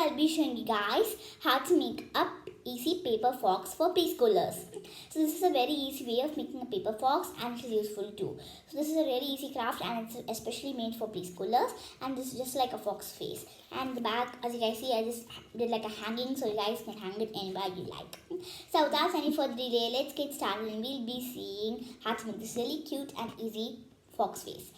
I'll be showing you guys how to make a easy paper fox for preschoolers. So this is a very easy way of making a paper fox and it is useful too. So this is a really easy craft and it's especially made for preschoolers, and this is just like a fox face. And the back, as you guys see, I just did like a hanging so you guys can hang it anywhere you like. So without any further delay, let's get started and we'll be seeing how to make this really cute and easy fox face.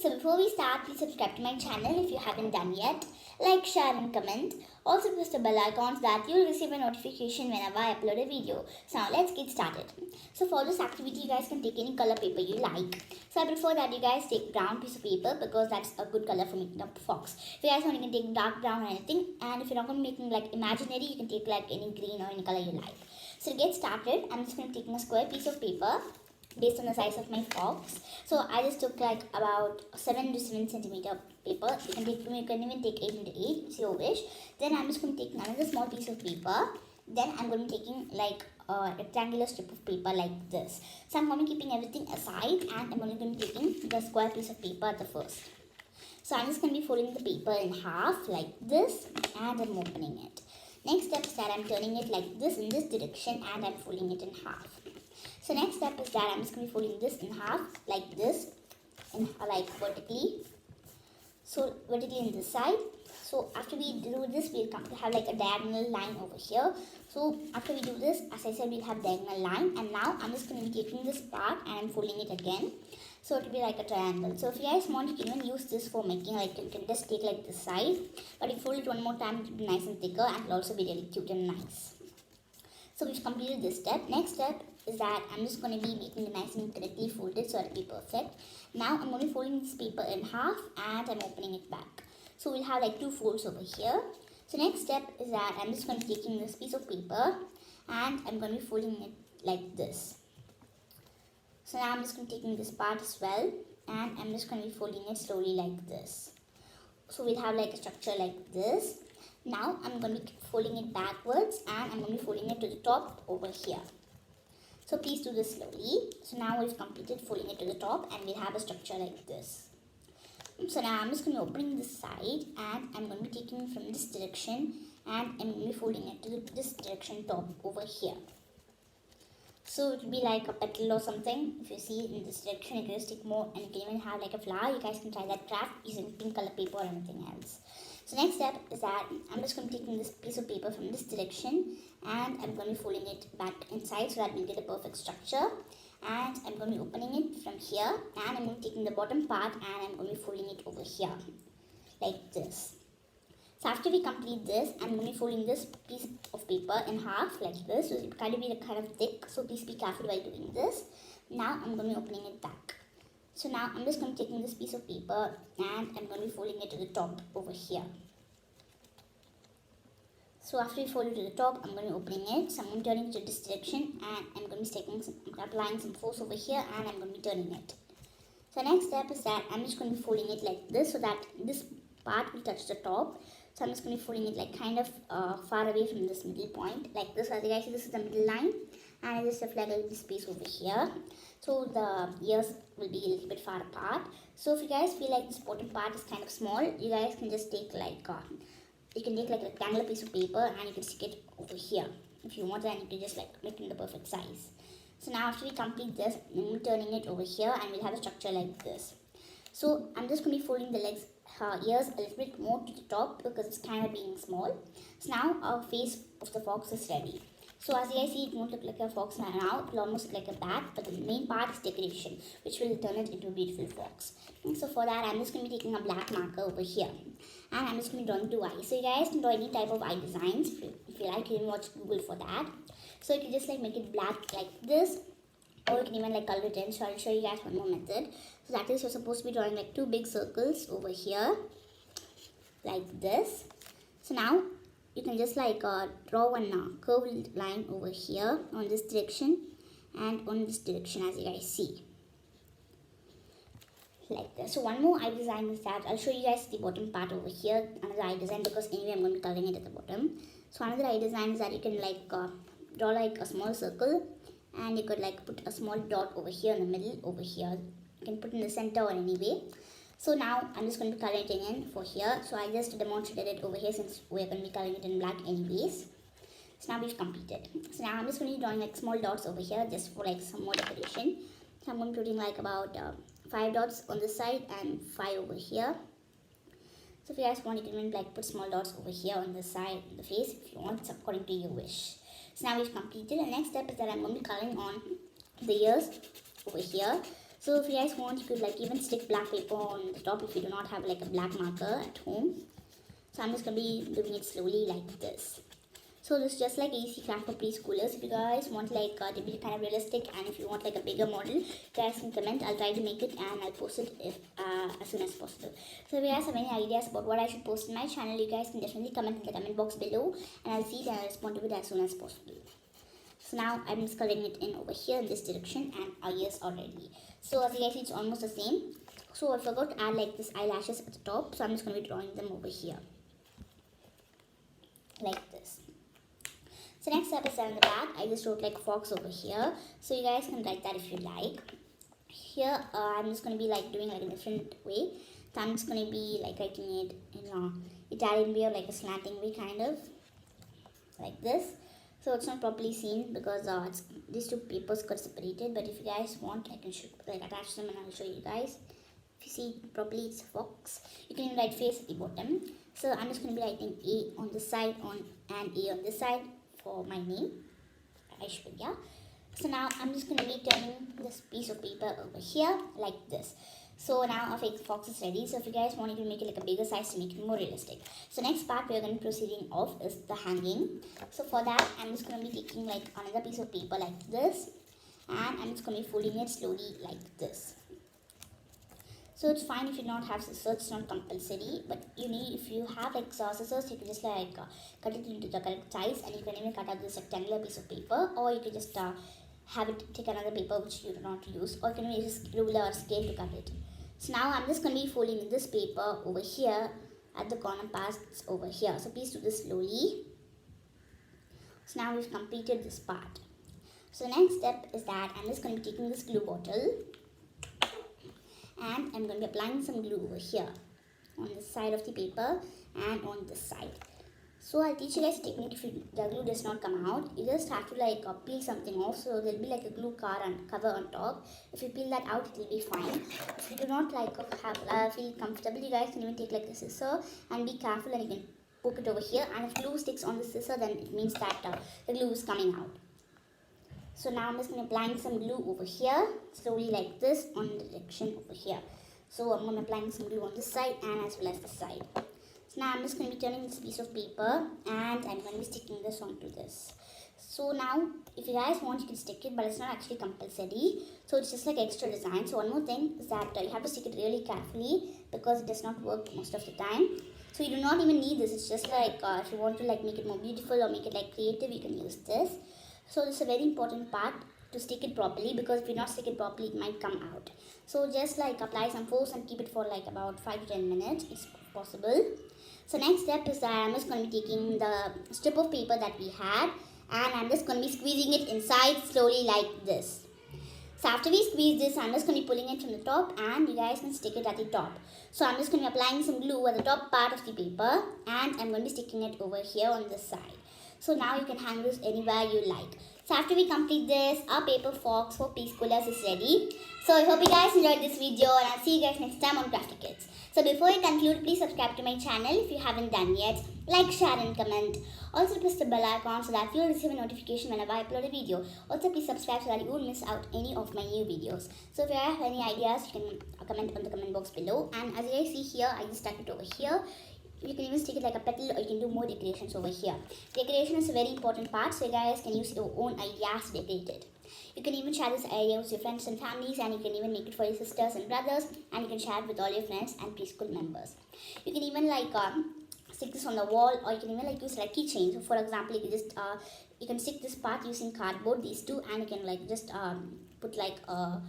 So before we start, please subscribe to my channel if you haven't done yet. Like, share and comment. Also press the bell icon so that you'll receive a notification whenever I upload a video. So now let's get started. So for this activity, you guys can take any color paper you like. So I prefer that you guys take brown piece of paper because that's a good color for making a fox. If you guys want, you can take dark brown or anything. And if you're not going to be making like imaginary, you can take like any green or any color you like. So to get started, I'm just going to take a square piece of paper based on the size of my fox. So I just took like about 7 to 7 centimeter paper. You can even take 8 into 8 if you wish. Then I'm just going to take another small piece of paper. Then I'm going to be taking like a rectangular strip of paper like this. So I'm going to be keeping everything aside and I'm only going to be taking the square piece of paper at the first. So I'm just going to be folding the paper in half like this and I'm opening it. Next step is that I'm turning it like this in this direction and I'm folding it in half. So next step is that I'm just going to be folding this in half like this, and like vertically. So vertically in this side. So after we do this, we'll have like a diagonal line over here. So after we do this, as I said, we'll have diagonal line. And now I'm just going to be taking this part and I'm folding it again. So it will be like a triangle. So if you guys want, you can even use this for making, like you can just take like this side. But if you fold it one more time, it will be nice and thicker and it will also be really cute and nice. So we've completed this step. Next step is that I'm just going to be making it nice and correctly folded so it'll be perfect. Now I'm going to be folding this paper in half and I'm opening it back. So we'll have like 2 folds over here. So next step is that I'm just going to be taking this piece of paper and I'm going to be folding it like this. So now I'm just going to be taking this part as well and I'm just going to be folding it slowly like this. So we'll have like a structure like this. Now I'm going to be folding it backwards and I'm going to be folding it to the top over here. So please do this slowly. So now we've completed folding it to the top and we'll have a structure like this. So now I'm just going to be opening this side and I'm going to be taking it from this direction and I'm going to be folding it to this direction top over here. So it will be like a petal or something. If you see in this direction, you can just take more and you can even have like a flower. You guys can try that craft using pink color paper or anything else. So next step is that I'm just going to be taking this piece of paper from this direction and I'm going to be folding it back inside so that we'll get a perfect structure. And I'm going to be opening it from here and I'm going to be taking the bottom part and I'm going to be folding it over here like this. So after we complete this, I'm going to be folding this piece of paper in half like this. So it's kind of thick, so please be careful while doing this. Now I'm going to be opening it back. So now I'm just going to be taking this piece of paper and I'm going to be folding it to the top over here. So after we fold it to the top, I'm going to be opening it. So I'm going to be turning it to this direction and I'm going to be applying some force over here and I'm going to be turning it. So next step is that I'm just going to be folding it like this so that this part will touch the top. So I'm just going to be folding it like kind of far away from this middle point like this. As you guys see, this is the middle line and I just have like a little space over here. So the ears will be a little bit far apart. So if you guys feel like this bottom part is kind of small, you guys can just take like a rectangular piece of paper and you can stick it over here. If you want, then you can just like make it the perfect size. So now after we complete this, I'm turning it over here and we'll have a structure like this. So I'm just going to be folding the legs, ears a little bit more to the top because it's kind of being small. So now our face of the fox is ready. So as you guys see, it won't look like a fox now, it will almost look like a bat, but the main part is decoration, which will turn it into a beautiful fox. And so for that, I'm just going to be taking a black marker over here. And I'm just going to be drawing 2 eyes. So you guys can draw any type of eye designs. If you like, you can watch Google for that. So you can just like make it black like this, or you can even like color it in. So I'll show you guys one more method. So that is, you're supposed to be drawing like 2 big circles over here, like this. So now you can just like draw one curved line over here on this direction and on this direction, as you guys see like this. So one more eye design is that I'll show you guys the bottom part over here, another eye design, because anyway I'm going to be coloring it at the bottom. So another eye design is that you can like draw like a small circle and you could like put a small dot over here in the middle over here. You can put in the center or anyway. So now I'm just going to be coloring it in for here. So I just demonstrated it over here since we're going to be coloring it in black anyways. So now we've completed. So now I'm just going to be drawing like small dots over here just for like some more decoration. So I'm going to be putting like about 5 dots on this side and 5 over here. So if you guys want, you can even like put small dots over here on the side, the face, if you want. It's according to your wish. So now we've completed. The next step is that I'm going to be coloring on the ears over here. So if you guys want, you could like even stick black paper on the top if you do not have like a black marker at home. So I'm just going to be doing it slowly like this. So this is just like easy craft for preschoolers. If you guys want like to be kind of realistic, and if you want like a bigger model, you guys can comment. I'll try to make it and I'll post it as soon as possible. So if you guys have any ideas about what I should post in my channel, you guys can definitely comment in the comment box below, and I'll see it and I'll respond to it as soon as possible. So now I'm just coloring it in over here in this direction, and our ears are ready. So as you guys see, it's almost the same. So I forgot to add like this eyelashes at the top, so I'm just going to be drawing them over here like this. So next step is on the back. I just wrote like fox over here, so you guys can write that if you like. Here I'm just going to be like doing like a different way. So I'm just going to be like writing it in an Italian way or like a slanting way, kind of like this. So it's not properly seen because these two papers got separated. But if you guys want, I can like attach them and I'll show you guys. If you see properly, it's a fox. You can even write face at the bottom. So I'm just going to be writing A on this side and A on this side for my name, Aishu. So now I'm just going to be turning this piece of paper over here like this. So now our fake fox is ready. So if you guys want, you can make it like a bigger size to make it more realistic. So next part we're going to be proceeding off is the hanging. So for that, I'm just going to be taking like another piece of paper like this, and I'm just going to be folding it slowly like this. So it's fine if you don't have scissors, it's not compulsory, but if you have like scissors, you can just like cut it into the correct size, and you can even cut out this rectangular piece of paper, or you can just have it take another paper which you do not use, or you can use a ruler or scale to cut it. So now I'm just going to be folding this paper over here at the corner parts over here. So please do this slowly. So now we've completed this part. So the next step is that I'm just going to be taking this glue bottle, and I'm going to be applying some glue over here on the side of the paper and on this side. So I'll teach you guys a technique. If the glue does not come out, you just have to like peel something off. So there'll be like a glue cover on top. If you peel that out, it will be fine. If you do not like feel comfortable, you guys can even take like a scissor and be careful, and you can poke it over here. And if glue sticks on the scissor, then it means that the glue is coming out. So now I'm just going to apply some glue over here, slowly like this on the direction over here. So I'm going to apply some glue on this side and as well as this side. So now I'm just going to be turning this piece of paper, and I'm going to be sticking this onto this. So now if you guys want, you can stick it, but it's not actually compulsory. So it's just like extra design. So one more thing is that you have to stick it really carefully because it does not work most of the time. So you do not even need this. It's just like if you want to like make it more beautiful or make it like creative, you can use this. So this is a very important part to stick it properly, because if you not stick it properly, it might come out. So just like apply some force and keep it for like about 5 to 10 minutes if possible. So next step is that I'm just going to be taking the strip of paper that we had, and I'm just going to be squeezing it inside slowly like this. So after we squeeze this, I'm just going to be pulling it from the top, and you guys can stick it at the top. So I'm just going to be applying some glue at the top part of the paper, and I'm going to be sticking it over here on this side. So now you can hang this anywhere you like. So after we complete this, our paper fox for preschoolers is ready. So I hope you guys enjoyed this video, and I'll see you guys next time on Crafty Kids. So before I conclude, please subscribe to my channel if you haven't done yet. Like, share and comment. Also press the bell icon so that you'll receive a notification whenever I upload a video. Also please subscribe so that you won't miss out any of my new videos. So if you have any ideas, you can comment on the comment box below. And as you guys see here, I just stuck it over here. You can even stick it like a petal, or you can do more decorations over here. Decoration is a very important part, so you guys can use your own ideas to decorate it. You can even share this idea with your friends and families, and you can even make it for your sisters and brothers, and you can share it with all your friends and preschool members. You can even like stick this on the wall, or you can even like use like keychains. So for example, you can just you can stick this part using cardboard, these two, and you can like just put like a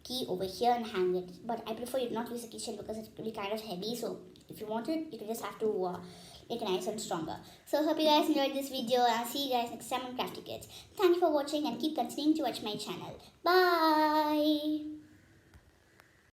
key over here and hang it. But I prefer you not use a keychain because it will be kind of heavy. So if you want it, you can just have to make it nice and stronger. So hope you guys enjoyed this video, and I'll see you guys next time on Crafty Kids. Thank you for watching, and keep continuing to watch my channel. Bye.